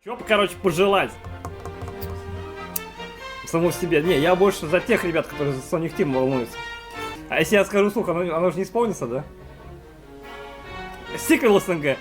Чё, короче, пожелать? Саму себе. Не, я больше за тех ребят, которые за Sonic Team волнуются. А если я скажу, слух, оно же не исполнится, да? Сиквел СНГ.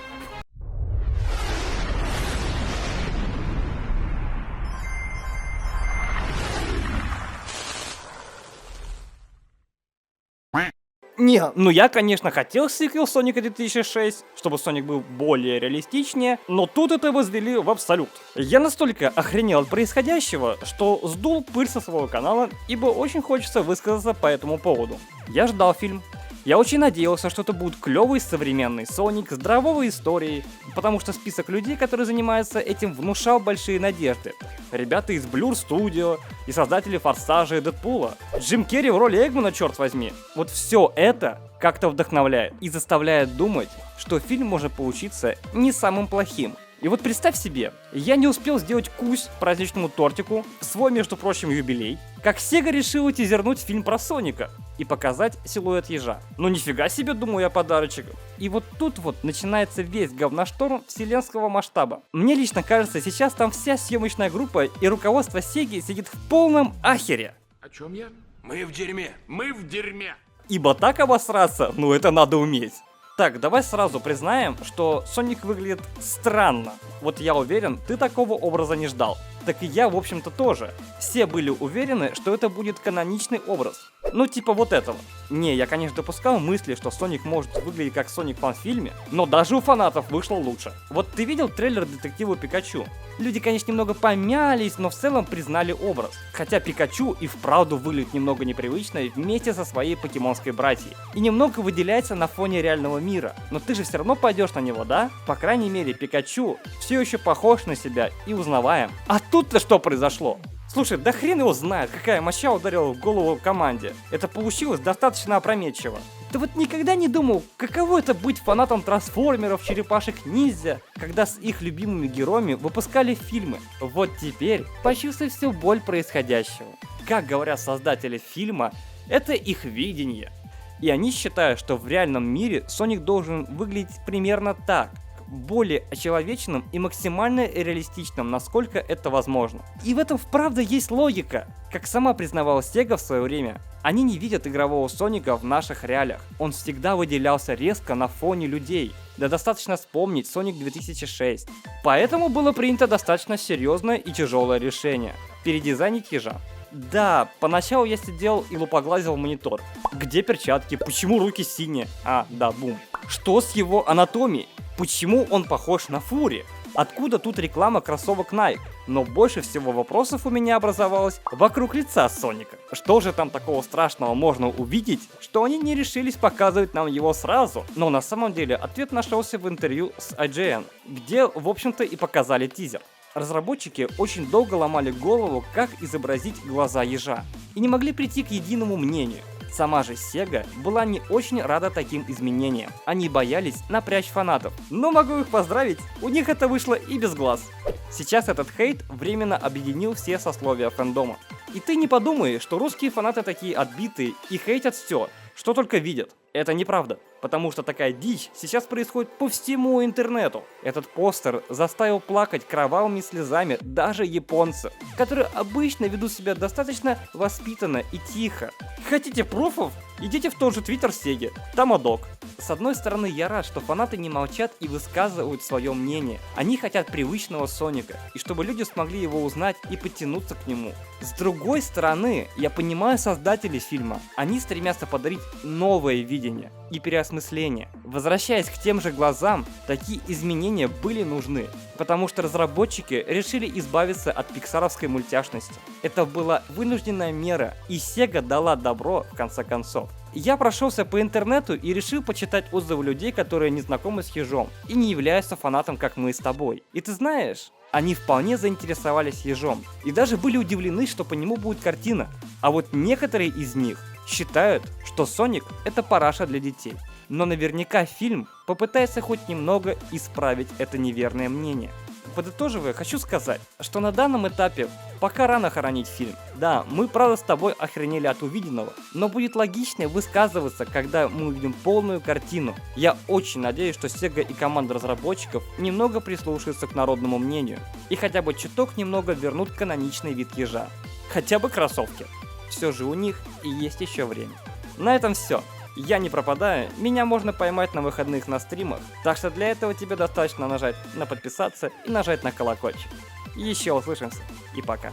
Не, ну я, конечно, хотел сиквел Соника 2006, чтобы Соник был более реалистичнее, но тут это возвели в абсолют. Я настолько охренел от происходящего, что сдул пыль со своего канала, ибо очень хочется высказаться по этому поводу. Я ждал фильм. Я очень надеялся, что это будет клевый современный Соник с здоровой историей, потому что список людей, которые занимаются этим, внушал большие надежды. Ребята из Blur Studio и создатели Форсажа и Дэдпула. Джим Керри в роли Эгмана, черт возьми. Вот все это как-то вдохновляет и заставляет думать, что фильм может получиться не самым плохим. И вот представь себе, я не успел сделать кусь праздничному тортику в свой, между прочим, юбилей, как Sega решила тизернуть фильм про Соника и показать силуэт ежа. Ну нифига себе, думаю я, подарочек. И вот тут вот начинается весь говношторм вселенского масштаба. Мне лично кажется, сейчас там вся съемочная группа и руководство Сеги сидит в полном ахере. О чем я? Мы в дерьме. Мы в дерьме. Ибо так обосраться, ну это надо уметь. Так, давай сразу признаем, что Соник выглядит странно. Вот я уверен, ты такого образа не ждал. Так и я, в общем-то, тоже. Все были уверены, что это будет каноничный образ. Ну, типа вот этого. Не, я, конечно, допускал мысли, что Соник может выглядеть как Соник в фан-фильме, но даже у фанатов вышло лучше. Вот ты видел трейлер Детектива Пикачу? Люди, конечно, немного помялись, но в целом признали образ. Хотя Пикачу и вправду выглядит немного непривычно вместе со своей покемонской братьей. И немного выделяется на фоне реального мира. Но ты же все равно пойдешь на него, да? По крайней мере, Пикачу все еще похож на себя и узнаваем. А тут-то что произошло? Слушай, да хрен его знает, какая моща ударила в голову команде. Это получилось достаточно опрометчиво. Ты вот никогда не думал, каково это быть фанатом трансформеров, черепашек-ниндзя, когда с их любимыми героями выпускали фильмы? Вот теперь почувствуй всю боль происходящего. Как говорят создатели фильма, это их видение. И они считают, что в реальном мире Соник должен выглядеть примерно так. Более очеловеченным и максимально реалистичным, насколько это возможно. И в этом вправду есть логика. Как сама признавала Sega в свое время, они не видят игрового Соника в наших реалиях. Он всегда выделялся резко на фоне людей. Да достаточно вспомнить Sonic 2006. Поэтому было принято достаточно серьезное и тяжелое решение – передизайнить ежа. Да, поначалу я сидел и лупоглазил в монитор. Где перчатки? Почему руки синие? А, да, бум. Что с его анатомией? Почему он похож на Фури? Откуда тут реклама кроссовок Nike? Но больше всего вопросов у меня образовалось вокруг лица Соника. Что же там такого страшного можно увидеть, что они не решились показывать нам его сразу? Но на самом деле ответ нашелся в интервью с IGN, где, в общем-то, и показали тизер. Разработчики очень долго ломали голову, как изобразить глаза ежа, и не могли прийти к единому мнению. Сама же Sega была не очень рада таким изменениям. Они боялись напрячь фанатов. Но могу их поздравить, у них это вышло и без глаз. Сейчас этот хейт временно объединил все сословия фэндома. И ты не подумай, что русские фанаты такие отбитые и хейтят все, что только видят. Это неправда, потому что такая дичь сейчас происходит по всему интернету. Этот постер заставил плакать кровавыми слезами даже японцев, которые обычно ведут себя достаточно воспитанно и тихо. Хотите пруфов? Идите в тот же твиттер Сеги, Тамадок. С одной стороны, я рад, что фанаты не молчат и высказывают свое мнение. Они хотят привычного Соника, и чтобы люди смогли его узнать и подтянуться к нему. С другой стороны, я понимаю создателей фильма. Они стремятся подарить новое видение и переосмысление. Возвращаясь к тем же глазам, такие изменения были нужны, потому что разработчики решили избавиться от пиксаровской мультяшности. Это была вынужденная мера, и Sega дала добро в конце концов. Я прошелся по интернету и решил почитать отзывы людей, которые не знакомы с ежом и не являются фанатом, как мы с тобой. И ты знаешь, они вполне заинтересовались ежом и даже были удивлены, что по нему будет картина. А вот некоторые из них считают, что Соник — это параша для детей. Но наверняка фильм попытается хоть немного исправить это неверное мнение. подытоживая, хочу сказать, что на данном этапе пока рано хоронить фильм. Да, мы правда с тобой охренели от увиденного, но будет логичнее высказываться, когда мы увидим полную картину. Я очень надеюсь, что Sega и команда разработчиков немного прислушаются к народному мнению и хотя бы чуток немного вернут каноничный вид ежа. Хотя бы кроссовки. Все же у них и есть еще время. На этом все. Я не пропадаю, меня можно поймать на выходных на стримах, так что для этого тебе достаточно нажать на подписаться и нажать на колокольчик. Еще услышимся и пока.